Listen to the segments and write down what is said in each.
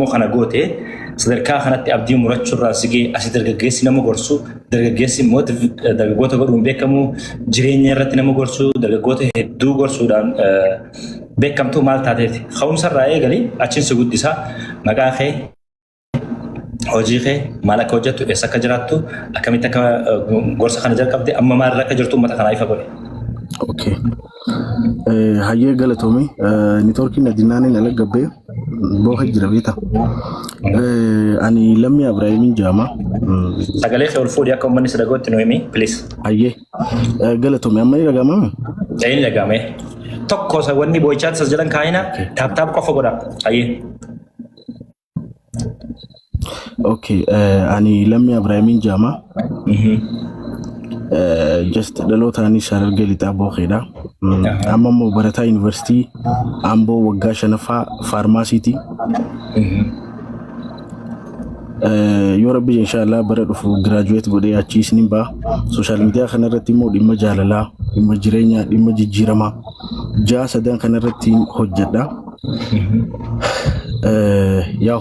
immoo kana goote sadarkaa kanatti abdii murachuu irraa sigee asii dargaggeessi nama gorsu dargaggeessi immoo dargaggoota godhuun beekamu jireenya irratti nama gorsu dargaggoota hedduu gorsuudhaan beekamtuu maal taateeti ka'umsa irraa eegali achiin si guddisaa maqaa kee hojii kee maal akka hojjettu eessa akka jiraattu akkamitti akka gorsa kana jalqabde amma maal akka jirtu uummata kanaa ifa godhe. Okay. Hayyee galatoomii niitoorkiin adinaaniin ala gabbee booka jira beeta. Ani lammii Abiraahiimiin jaama. Sagalee kee ol fuudhii akka uummanni sadagootti nu himi please. Hayyee galatoomii amma ni dhaga'amaa? Ni dhaga'ame. Tokko wanni boo'ichaatti sas jedhan kaayina taaptaap qofa godha. Hayyee. Okay. Ani lammii Abiraahiimiin jaama. Just dhalootaanii Sharargee lixaa bookeedha. Amma immoo barataa yuunivarsiitii Amboo waggaa 5ffaa faarmaasiitii. Yoo rabbi inshaallah bara dhufu giraajuweet godhee achii isiniin ba'a. Sooshaal miidiyaa kanarratti immoo dhimma jaalalaa, dhimma jireenyaa, dhimma jijjiiramaa 6 kanarratti hojjedha. Yaa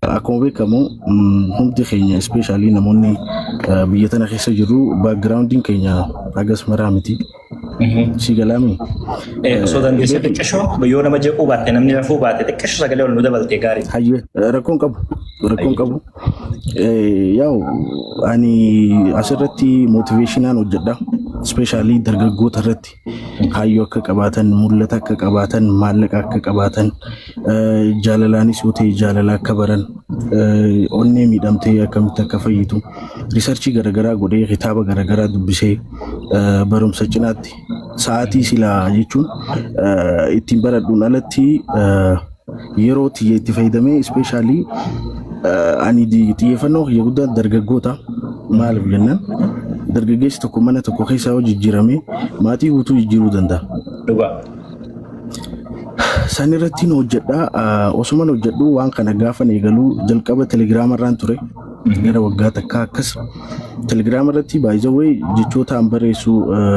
akkuma beekamu hundi keenya especially namoonni biyya tana keessa jiru backgrounding keenya agas maraa miti. Si galaami. Osoo dandeessee xiqqashoo yoo nama jeequu baatte namni rafuu baate xiqqashoo sagalee ol nu dabaltee gaarii. Hayyee rakkoon qabu. Yaa'u ani asirratti motivationaan hojjedha. Especially dargaggoota irratti kaayyoo akka qabaatan, mul'ata akka qabaatan, maallaqa akka qabaatan, jaalalaanis yoo ta'e jaalala akka baran, onnee miidhamtee akkamitti akka fayyitu, riisarchii garaagaraa godhee kitaaba garaagaraa dubbisee barumsa cinaatti sa'aatii silaa jechuun ittiin baradhuun alatti yeroo itti fayyadamee especially ani xiyyeeffannoo kiyya guddaan dargaggoota maaliif jennaan dargaggeessi tokko mana tokko keessa hojii jijjiiramee maatii guutuu jijjiiruu danda'a. Dhugaa. San irratti hojjedha. Osuman hojjedhu waan kana gaafa eegaluu jalqaba telegiraama irraan ture. Gara waggaa takka akkas telegiraama irratti baay'ee jechoota an barreessu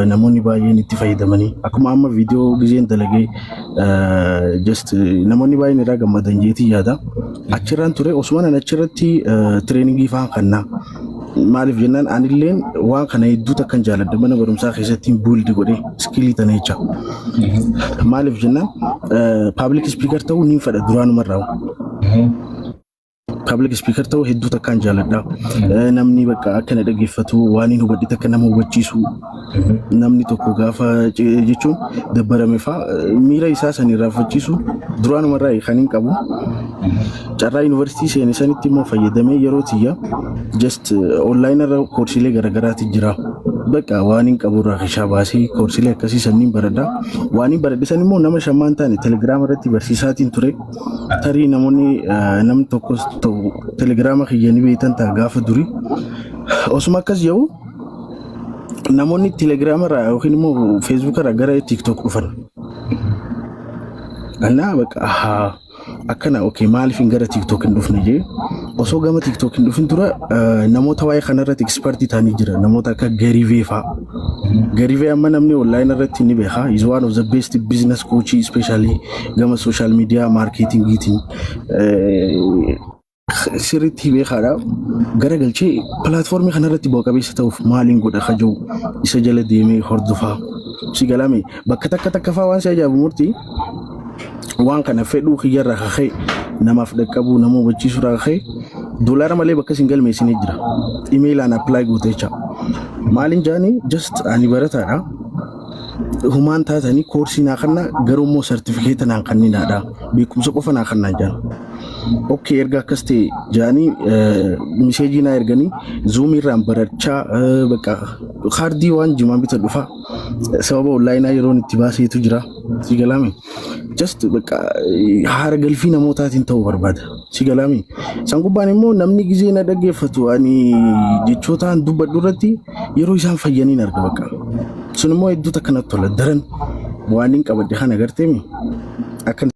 namoonni baay'een itti fayyadamanii akkuma amma viidiyoo gizeen dalagee just namoonni baay'een irraa gammadan jeetii yaada. Achirraan ture osuman achirratti tireeningii fa'aa kannaa. Maaliif jennaan anilleen waan kana hedduu takkan jaaladha mana barumsaa keessatti buildi godhee iskilii tana jecha. Maaliif jennaan public speaker ta'uu niin fedha duraanumarraa. Public speaker ta'uu hedduu takkan jaaladha. Namni bakka akka na dhaggeeffatu waan hin hubadhe akka nama hubachiisu namni tokko gaafa jechuun dabbarame fa'aa miira isaa san irraanfachiisu duraanumarraa kan hin qabu. Carraa yuunivarsiitii seenee sanitti immoo fayyadamee yeroo tiyya just online irra koorsiilee garaagaraati jira. Bakka waan hin qabu irraa keessaa baasee koorsiilee akkasii sanniin baradha. Waan hin baradhe san immoo nama shammaan taane telegiraama irratti barsiisaatiin ture. Tarii namoonni namni tokkos ta'u telegiraama kiyya ni beektan ta'a gaafa durii. Osuma akkas jedhu namoonni telegiraama irraa yookiin immoo feesbuuk irraa gara tiktok dhufan. Anaa bakka akkana okay maaliif gara tiktok hin dhufne jee osoo gama tiktok hin dhufin dura namoota waa'ee kanarratti expertii ta'anii jira namoota akka Garivee fa'a. Garivee amma namni online irratti ni beeka is one of the best business coach especially gama social media marketingiitiin sirriitti beekaadha. Gara galchee pilaatfoormii kanarratti bu'a qabeessa ta'uuf maaliin godha kajoo isa jala deemee hordofaa si galame bakka takka fa'aa waan si ajaa'ibu murtii. Waan kana fedhuu kiyyarraa kakee namaaf dhaqqabuu nama hubachiisuu irraa kakee doolaara malee bakka isin galmeessinee jira. Imeelaan apply goote jecha. Maaliin jaanii just ani barataadha. Humaan taatanii koorsii naa kanna garuu immoo sartifikeeta naa kanninaadha. Beekumsa qofa naa kannaa jaan. Okay erga akkas ta'e jaanii miseejii naa erganii zuumii irraan barachaa bakka kaardii waan jimaa bita dhufa. Sababa onlaayinaa yeroon itti baaseetu jira. Si galame. Just bakka haara galfii namootaatiin ta'uu barbaada. Si galame. San gubbaan immoo namni gizee na dhaggeeffatu ani jechootaan dubbadhu irratti yeroo isaan fayyaniin arga bakka. Sun immoo hedduu takka natti tola daran waan hin qabadde kana agarteemi. Akka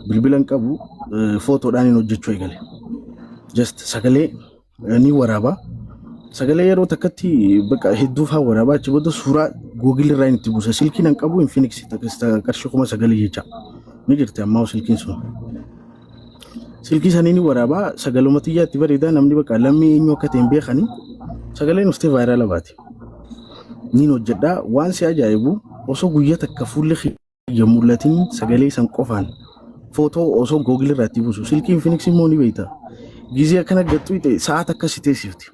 bilbilan qabu footoodhaan hin hojjechuu eegale. Just sagalee ni waraaba. Sagalee yeroo takkatti bakka hedduu faa waraaba achi booda suuraa Google irraa itti buusa. Silkiin hin qabu Infinix qarshii 9,000 jecha. Ni jirti ammaa silkiin sun. Silkii sanii ni waraaba sagaluma xiyyaatti bareedaa namni bakka lammii eenyu akka ta'e hin beekani. Sagaleen uftee vaayiraala baate. Niin hojjedhaa waan si ajaa'ibu osoo guyyaa takka fuulli xiyya mul'atiin sagalee san qofaan footoo osoo Google irraa itti buusu. Silkii Infinix immoo ni beekta. Gizee akkana gattu sa'aat akkasii teessifti.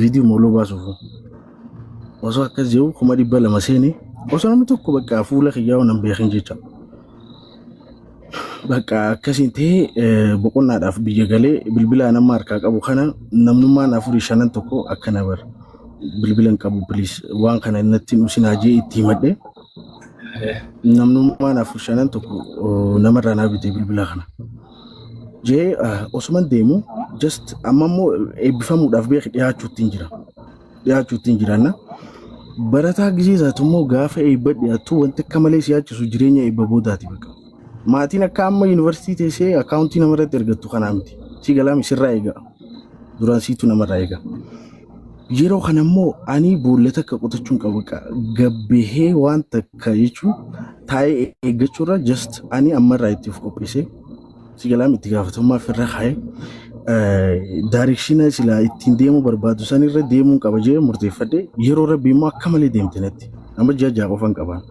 Viidiyoo mooloo baasuuf. Osoo akkas jiru 200 seenee osoo namni tokko bakka fuula xiyyaa waan hin beekin jecha. Bakka akkasiin ta'ee boqonnaadhaaf biyya galee bilbila nama harkaa qabu kana namnummaan 4-5 tokko akkana bar bilbilan qabu please waan kana natti nusinaa jee itti himadhe namnummaan 4-5 tokko namarraa naa bitee bilbila kana jee osuman deemu just ammammoo eebbifamuudhaaf beeki dhiyaachuutti hin jiraanna barataa gizee isaatummoo gaafa eebba dhiyaattu wanti akka malee siyaachisu jireenya eebba boodaati bakka. Maatiin akka amma yuunivarsiitii teessee akkaawuntii namarratti ergattu kanaa miti. Si galaami sirraa eega. Duraan siitu namarraa eega. Yeroo kana immoo ani boolla takka qotachuun qabu gabbehee waan takka jechuun taa'ee eeggachuurra just ani ammarraa itti of qopheessee si galaami itti gaafatamummaa ofirra kaa'ee daarikshina silaa ittiin deemuu barbaadu sanirra deemuun qaba jee murteeffadhee yeroo rabbii immoo akka malee deemte natti. Amma jaajaa qofan qabaan.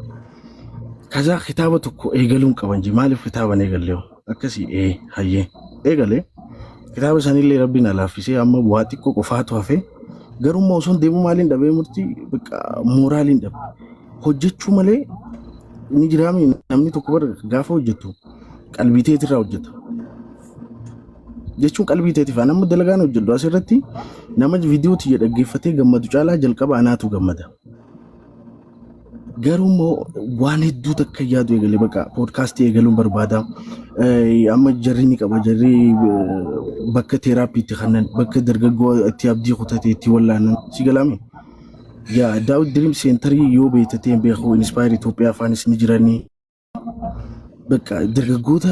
Kaza kitaaba tokko eegaluun qaban ji maaliif kitaaban eegalee akkasii hayyee eegalee kitaaba sanillee rabbiin alaaffisee amma bu'aa xiqqoo qofaatu hafe garuu osoo deemuu maaliin dhabee murtii bakka mooraaliin dhabe hojjechuu malee ni jiraami namni tokko bar gaafa hojjetu qalbii teetirraa hojjeta jechuun qalbii teetiif nama dalagaan hojjetu asirratti nama viidiyoo tiyya dhaggeeffatee gammadu caalaa jalqaba anaatu gammada. Garuu waan hedduu takka yaadu eegalee bakka poodkaastii eegaluun barbaada. Amma jarri ni qaba jarri bakka teeraappiitti kannan bakka dargaggoo itti abdii kutatee itti wallaanan si galaami. Yaa Daawit Diriim Seentarii yoo beektatee beeku Inspire Itoophiyaa afaanis ni jiranii. Bakka dargaggoota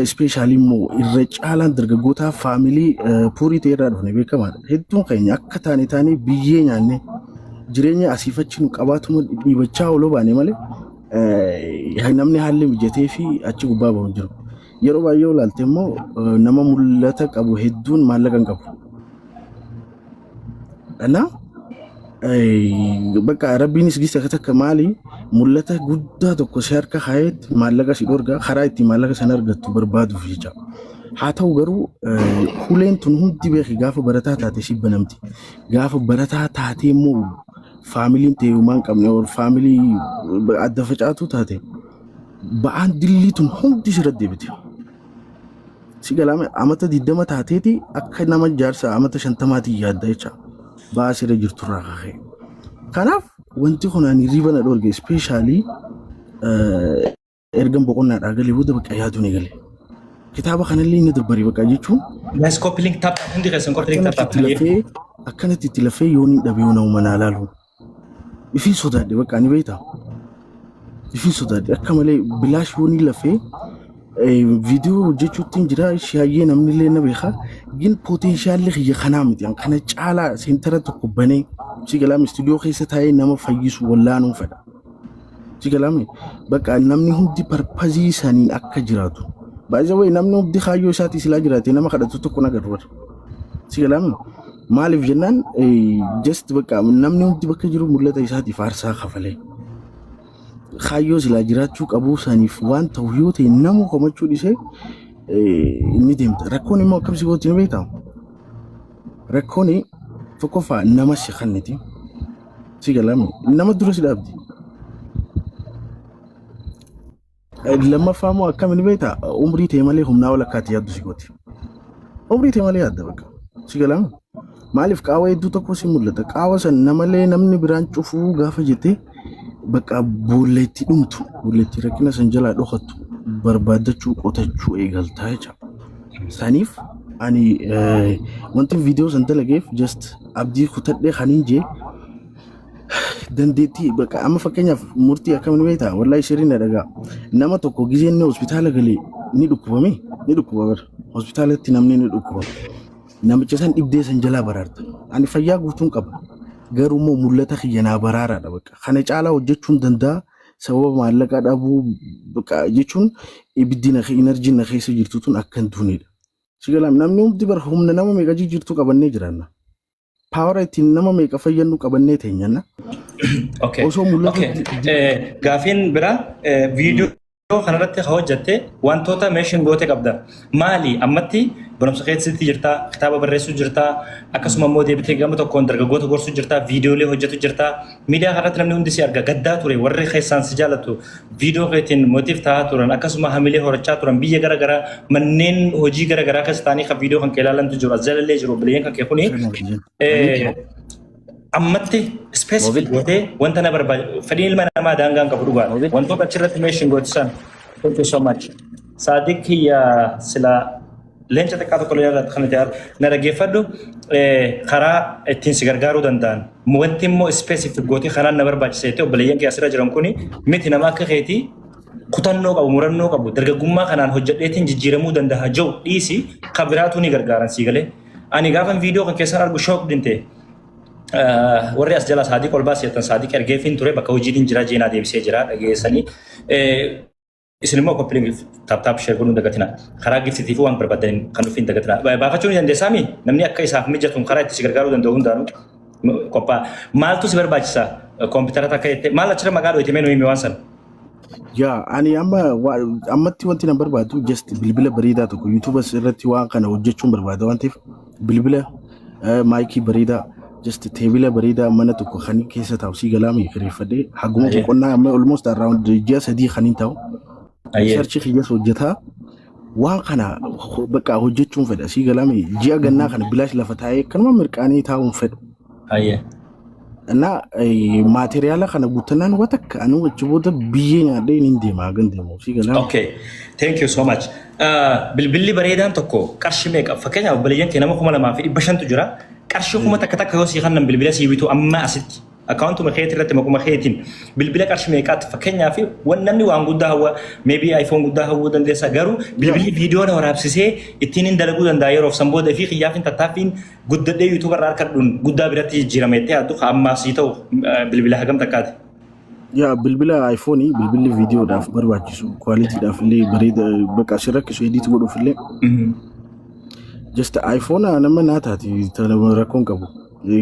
ispeeshaalii immoo irra caalaan dargaggoota faamilii puurii ta'erraa dhufne beekamaadha. Hedduun keenya akka taane biyyee nyaanne. Jireenya asiifachi nu qabaatuma dhiibachaa oloo baane malee namni haalli mijatee fi achi gubbaa bahu jiru. Yeroo baay'ee olaalte immoo nama mul'ata qabu hedduun maallaqa hin qabu. Bakka rabbiinis gisa takka maali mul'ata guddaa tokko si harka kaa'eetti maallaqa si dhorga karaa itti maallaqa sana argattu barbaaduuf jecha. Haa ta'u garuu huleen tun hundi beeki gaafa barataa taate si banamti. Gaafa barataa taate immoo faamiliin ta'e uumaan qabne faamilii adda facaatu taate ba'aan dillii tun hundi sirratti deebite. Si galaame amata 20 taateeti akka nama jaarsa amata 50 yaadda jecha ba'aa sirra jirturraa kaka'e. Kanaaf wanti kun ani riibana dhoorge ispeeshaalii ergan boqonnaadhaa galee booda bakka yaaduun eegale. Kitaaba kanallee inni dabbarii bakka jechuun akkanatti itti lafee yoo ni dhabe yoo nama manaa laalu. Ifiin sodaadhe bakka ani beektaa. Ifiin sodaadhe akka malee bilaash yoo ni lafee viidiyoo hojjechuutti jira shaayyee namni illee na beekaa gin poteenshaalli xiyya kanaa miti kana caalaa seentara tokko banee si galaame istuudiyoo keessa taa'ee nama fayyisu wallaanuun fedha. Si galaame bakka namni hundi parpazii isaaniin akka jiraatu. Baay'ee namni hundi kaayyoo isaatii silaa jiraate nama kadhatu tokko nagarru. Si galaame maaliif jennaan just bakka namni hundi bakka jiru mul'ata isaatiif aarsaa kafalee. Kaayyoo silaa jiraachuu qabu saniif waan ta'u yoo ta'e nama komachuu dhisee ni deemta. Rakkoon immoo akkam si gootti ni beektaa? Rakkoon tokkoffaa nama si kanniti. Si galaame nama dura si dhaabdi. Lammaffaa immoo akkam ni beektaa? Umrii ta'e malee humnaa walakkaatti yaaddu si gootti. Umrii ta'e malee yaadda bakka. Si galaame maaliif qaawwa hedduu tokko si mul'ata? Qaawwa san namalee namni biraan cufuu gaafa jettee bakka boolleetti dhumtu boolleetti rakkina san jalaa dhokattu barbaadachuu qotachuu eegaltaa jecha. Saniif ani wanti viidiyoo san dalageef just abdii kutadhee kaniin jee dandeettii bakka amma fakkeenyaaf murtii akkamiin beektaa? Wallaahi sirriin dhagaa nama tokko gizee inni hospitaala galee ni dhukkubame ni dhukkuba bar hospitaalatti namni ni dhukkuba namicha san dhibdee san jalaa baraarta ani fayyaa guutuun qaba garuu immoo mul'ata kiyyanaa baraaraadha bakka kana caalaa hojjechuun danda'a sababa maallaqaa dhabuu bakka jechuun ibiddina enerjiin keessa jirtu tun akkan duunidha sigalaam namni hundi bar humna nama meeqa jirtu qabannee jiraanna paawara ittiin nama meeqa fayyadnu qabannee teenyanna osoo mul'ata gaafiin biraa viidiyoo kanarratti hojjatte wantoota meeshin goote qabda maali ammatti barumsa keessatti jirta kitaaba barreessuu jirta akkasuma immoo deebitee gama tokkoon dargaggoota gorsuu jirta viidiyoolee hojjetu jirta miidiyaa kanarratti namni hundi si arga gaddaa ture warri keessaan si jaalatu viidiyoo keetiin mootiif ta'aa turan akkasuma hamilee horachaa turan biyya garaagaraa manneen hojii garaagaraa keessa ta'anii kan viidiyoo kan keelaalantu jiru jalallee jiru bileen kan kee kuni ammatti specific gootee wanta na barbaadu fedhiin ilma namaa daangaan qabu dhugaa wantoota achirratti meeshin gootisan thank you so much Sadiq ya sila leenca xiqqaa tokko irratti kan na dhaggeeffadhu karaa ittiin si gargaaruu danda'an wanti immoo specific gootee kanaan na barbaachisee ta'e obboleeyyan kee asirra jiran kuni miti nama akka keetii kutannoo qabu murannoo qabu dargaggummaa kanaan hojjedheetiin jijjiiramuu danda'a jiru dhiisi kabiraatu ni gargaaran si galee ani gaafan viidiyoo kan keessan argu shook dinte warri as jala Sadiq ol baasee Sadiq ergeefin ture bakka hojiitiin jira jeenaa deebisee jira dhageessanii isin immoo koppiling taap share godhuun dagatina karaa giftitiif waan barbaadan kan dhufin dagatina baafachuun dandeessaami namni akka isaaf mijatuun karaa itti si gargaaruu danda'u hundaanuu qophii maaltu si barbaachisa koompitara takka jettee maal achirra maqaa dhooyte meenuu himi waan sana yaa ani ammatti wanti na barbaadu just bilbila bareedaa tokko YouTube irratti waan kana hojjechuun barbaada waan ta'eef bilbila maayikii bareedaa just teebila bareedaa mana tokko kan keessa taa'u si galaami kireeffadhee haguma boqonnaa amma almost around ji'a 3 kan ta'u searchi kiyyaas hojjetaa waan kana bakka hojjechuun fedha si galaami ji'a gannaa kana bilaash lafa taa'ee kanuma mirqaanii taa'uun fedhu na materiaala kana guutanaan waan takka anu wachiboota biyyee nyaadhee niin deemaa gan deemu si galaami okay thank you so much bilbilli bareedaan tokko qarshii meeqa fakkeenyaaf obboleeyyan kee nama 2,500 jira qarshii kuma takka takka yoo si kannan bilbila si bitu amma asitti akkaawuntuma keetii irratti makuma keetiin bilbila qarshii meeqaatti fakkeenyaaf waan namni waan guddaa hawwa maybe iPhone guddaa hawwuu dandeessa garuu bilbilli viidiyoo na waraabsisee ittiin hin dalaguu danda'a yeroof sanbooda fi xiyyaafin tattaaffiin guddadhee YouTube irraa harkadhuun guddaa biratti jijjiiramettee addu ammaa sii ta'u bilbila hagam takkaati. yaa bilbila iPhone bilbilli viidiyoodhaaf barbaachisu kwaalitiidhaaf illee bareeda bakka asirratti edit godhuuf illee just iPhone nama naataati rakkoon qabu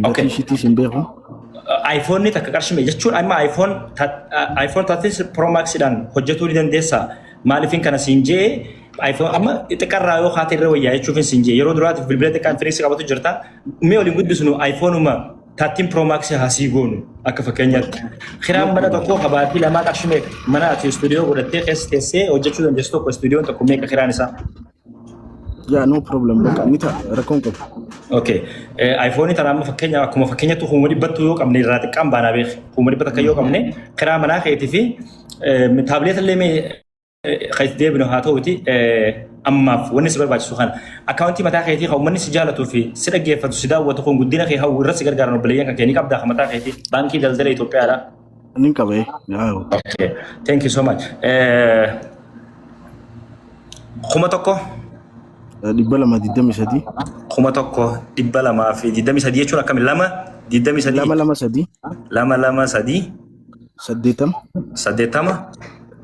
gatii shiitii sin beeku iPhone ni takka qarshii jechuun amma iPhone 13 Pro Max dhaan hojjetuu ni dandeessa maaliifin kana siin jee iPhone amma xiqqarraa yoo haate irra wayyaa jechuufin siin jee yeroo duraatiif bilbila xiqqaan Infinix qabatu jirta mee waliin guddisnu iPhone uma 13 Pro Max hasii goonu akka fakkeenyaatti kiraan mana tokko qabaatii lamaa qarshii meeqa mana ati stuudiyoo godhattee keessa teessee hojjechuu dandeessu tokko stuudiyoon tokko meeqa kiraan isaa yaa no problem bakka ni ta'a rakkoon qabu okay iPhone tanaama fakkeenya akkuma fakkeenyatti humna dhibbattu yoo qabne irraa xiqqaan baanaa beek humna dhibbata kan yoo qabne kiraa manaa keetii fi taabileeta illee mee keetti deebinu haa ta'uti ammaaf wanni si barbaachisu kana akkaawuntii mataa keetii kan uummanni si jaalatuu fi si dhaggeeffatu si daawwatu kun guddina kee hawwu irratti si gargaaran obboleeyyan kan kee ni qabdaa kan mataa keetii baankii daldala Itoophiyaadha. Ni qabee okay thank you so much kuma tokko 223 kuma tokko 223 jechuun akkami 223 223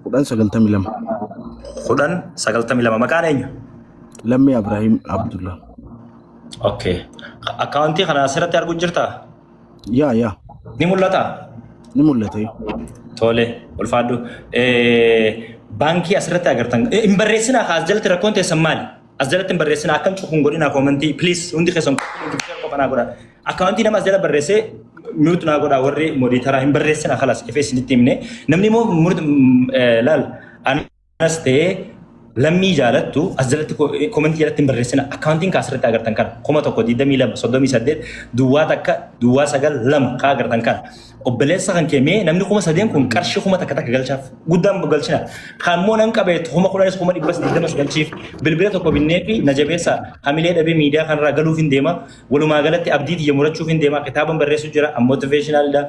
80 92 maqaan eenyu Lammii Ibrahim Abdullah okay akkaawuntii kana asirratti arguu jirtaa yaa ni mul'ata tole ulfaadhu baankii asirratti agartan hin barreessinaa kaas jalatti rakkoon teessan maali as jalatti hin barreessinaa akkan cufuun godhinaa koomentii please hundi keessan qofanaa godha akkaawuntii nama as jala barreessee mute naa godha warri mooditaraa hin barreessinaa kalas ifee isinitti himne namni immoo laal anas ta'ee lammii jaalattu as jalatti koomentii jalatti hin barreessinaa akkaawuntiin kaa asirratti agartan kana 1,122 38 duwwaa takka duwwaa 9 2 kaa agartan kana obboleessa kan keemee namni kuma sadeen kun qarshii kuma takka takka galchaaf guddaan galchina kaammoo nan qabeet kuma kudhanis kuma dhibbas digdamas galchiif bilbila tokko binnee fi na jabeessa hamilee dhabee miidiyaa kanarraa galuuf hin deema walumaa galatti abdii xiyya murachuuf hin deema kitaaban barreessu jira motivational da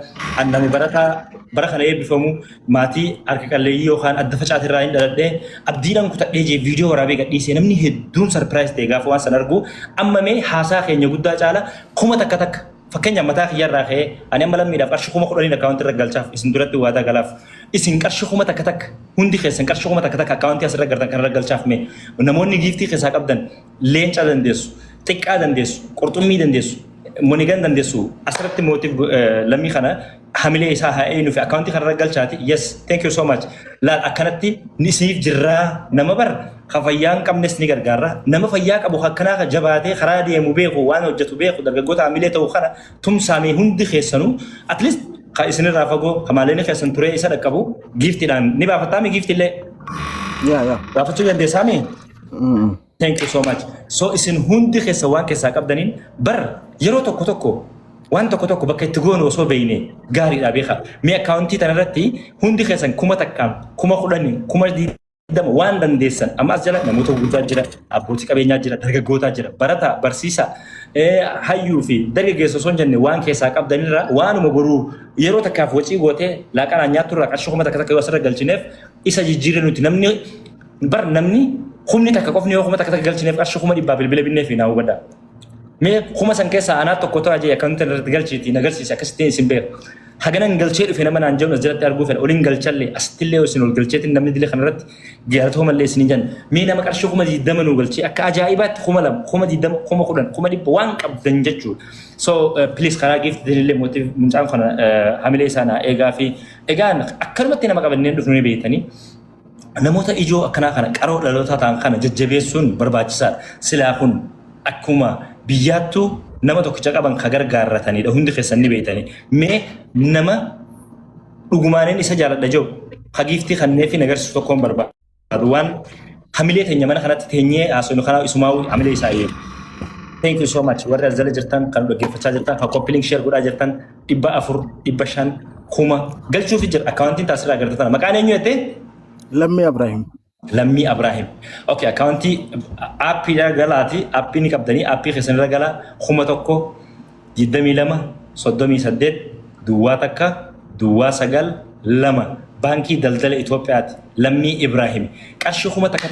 annami barataa bara kana eebbifamu maatii harka qalleeyyii yookaan adda facaatirraa hin dhaladhee abdiidhaan kutadhee jee viidiyoo waraabee gadhiisee namni hedduun sarpiraayis ta'e gaafa waan san argu amma mee haasaa keenya guddaa caala kuma takka takka fakkeenya mataa kiyyarraa ka'ee ani amma lammiidhaaf qarshii kuma kudhaniin akkaawuntii irra galchaaf isin duratti waadaa galaaf isin qarshii kuma takka takka hundi keessan qarshii kuma takka takka akkaawuntii asirra gartan kan irra galchaaf mee namoonni giiftii keessaa qabdan leenca dandeessu xiqqaa dandeessu qurxummii dandeessu monigan dandeessu asirratti mootiif lammii kana hamilee isaa haa eenyu fi akkaawuntii kana irra galchaati yes thank you so much laal akkanatti isiniif jirraa nama bar ka fayyaa hin qabnes ni gargaarra nama fayyaa qabu akkanaa ka jabaatee karaa deemu beeku waan hojjetu beeku dargaggoota hamilee ta'u kana tumsaamee hundi keessanuu at least ka isinirraa fagoo ka maaleen keessan turee isa dhaqqabu giiftiidhaan ni baafattaami giiftillee baafachuu dandeessaami thank you so much so isin hundi keessa waan keessaa qabdaniin bar yeroo tokko tokko waan tokko tokko bakka itti goonu osoo beeyne gaariidha beeka mee akkaawuntii tanarratti hundi keessan kuma takkaan kuma kudhanii kuma diidama waan dandeessan amma as jala namoota gurguddaa jira abbootii qabeenyaa jira dargaggootaa jira barataa barsiisaa hayyuu fi dargaggeessa osoo hin jenne waan keessaa qabdanirra waanuma boruu yeroo takkaaf wacii gootee laaqanaan nyaatturraa qarshii kuma takka takka yoo asirra galchineef isa jijjiirre nuti namni humni takka qofni yoo kuma takka takka galchineef qarshii kuma dhibbaa bilbila binnee fi naa hubadhaa. Mee kuma san keessa anaa tokko ta'aa jee akkaawuntii irratti galchiitii na galchiise akkasittiin isin beeku. Haganan galchee dhufe nama naan jedhu as jalatti arguu fedha oliin galchallee asittillee yoo isin ol galcheetiin namni dilee kanarratti gaalatoo mallee isin hin jenna. Mee nama qarshii kuma 20 nu galchee akka ajaa'ibaatti kuma 2 kuma 20 kuma 10 kuma 100 waan qabdan jechuudha. So please karaa giiftii illee mootii mucaan kana hamilee isaanii eegaa fi egaan akkanumatti nama qabanneen dhufnu ni beektanii. Namoota ijoo akkanaa kana qaroo dhalootaa ta'an kana jajjabeessuun barbaachisaadha. Silaa kun akkuma biyyaattu nama tokkicha qaban ka gargaarratanidha hundi keessan ni beektanii mee nama dhugumaaneen isa jaaladha jiru ka giiftii kannee fi nagarsiisu tokkoon barbaadu waan hamilee teenya mana kanatti teenyee haasofnu kana isumaa hamilee isaa eegu. Thank you so much warri as jala jirtan kan dhaggeeffachaa jirtan kan copy-link share godhaa jirtan 400 500 kuma galchuuf jira akkaawuntiin taasirraa agartan maqaan eenyu jettee? Lammii Ibrahim. Lammii Ibrahim. Okay, akkaawuntii aappii galaati aappii ni qabdanii aappii keessanirra gala kuma tokko 22 38 duwwaa takka duwwaa 9 2 baankii daldala Itoophiyaati Lammii Ibrahim qarshii kuma takka